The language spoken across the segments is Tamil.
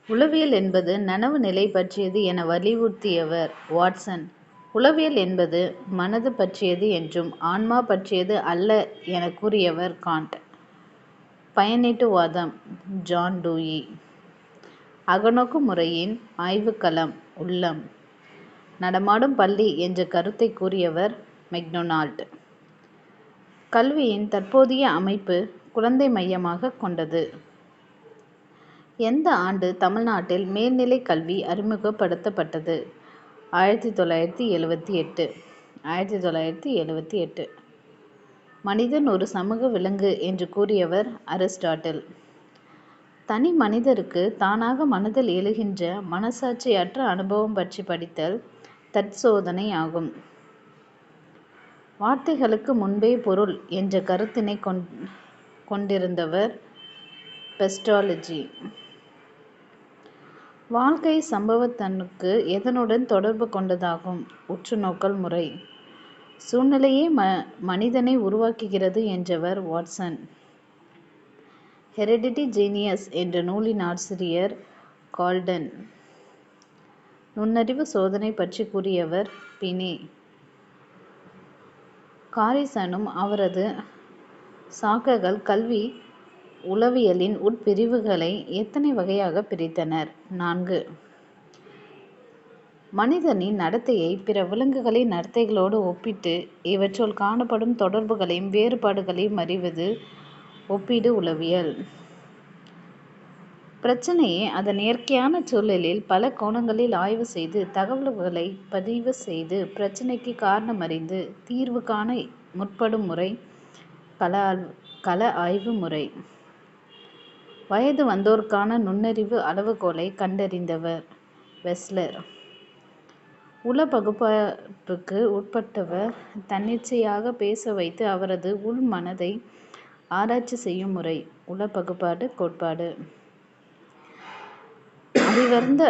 உளவியல் என்பது நனவு நிலை பற்றியது என வலியுறுத்தியவர் வாட்சன். உளவியல் என்பது மனது பற்றியது என்றும் ஆன்மா பற்றியது அல்ல எனக் கூறியவர் காண்ட். பயனீட்டுவாதம் ஜான் டூயி. அகநோக்கு முறையின் ஆய்வுக்களம் உள்ளம். நடமாடும் பள்ளி என்ற கருத்தை கூறியவர் மெக்டொனால்ட். கல்வியின் தற்போதைய அமைப்பு குழந்தை மையமாக கொண்டது. எந்த ஆண்டு தமிழ்நாட்டில் மேல்நிலைக் கல்வி அறிமுகப்படுத்தப்பட்டது? 1978. 1978. மனிதன் ஒரு சமூக விலங்கு என்று கூறியவர் அரிஸ்டாட்டில். தனி மனிதருக்கு தானாக மனதில் எழுகின்ற மனசாட்சியற்ற அனுபவம் பற்றி படித்தல் தற்சோதனை ஆகும். வார்த்தைகளுக்கு முன்பே பொருள் என்ற கருத்தினை கொண்டிருந்தவர் பெஸ்டாலஜி. வாழ்க்கை சம்பவத்தனுக்கு எதனுடன் தொடர்பு கொண்டதாகும்? உற்றுநோக்கல் முறை. சூழ்நிலையே மனிதனை உருவாக்குகிறது என்றவர் வாட்சன். ஹெரிடிட்டி ஜீனியஸ் என்ற நூலின் ஆசிரியர் கால்டன். நுண்ணறிவு சோதனை பற்றி கூறியவர் பினே. காரிசனும் அவரது சாக்கர்கள் கல்வி உளவியலின் உட்பிரிவுகளை எத்தனை வகையாக பிரித்தனர்? 4. மனிதனின் நடத்தையை பிற விலங்குகளின் நடத்தைகளோடு ஒப்பிட்டு இவற்றுள் காணப்படும் தொடர்புகளையும் வேறுபாடுகளையும் அறிவது ஒப்பீடு உளவியல். பிரச்சினையை அதன் இயற்கையான சூழலில் பல கோணங்களில் ஆய்வு செய்து தகவல்களை பதிவு செய்து பிரச்சினைக்கு காரணமறிந்து தீர்வு காண முற்படும் முறை கள ஆய்வு முறை. வயது வந்தோருக்கான நுண்ணறிவு அளவுகோலை கண்டறிந்தவர் வெஸ்லர். உள பகுப்பாய்வுக்கு உட்பட்டவர் தன்னிச்சையாக பேச வைத்து அவரது உள் மனதை ஆராய்ச்சி செய்யும் முறை உள பகுப்பாடு கோட்பாடு. அறிவார்ந்த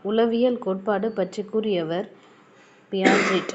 உளவியல் கோட்பாடு பற்றி கூறியவர் பியாஜெட்.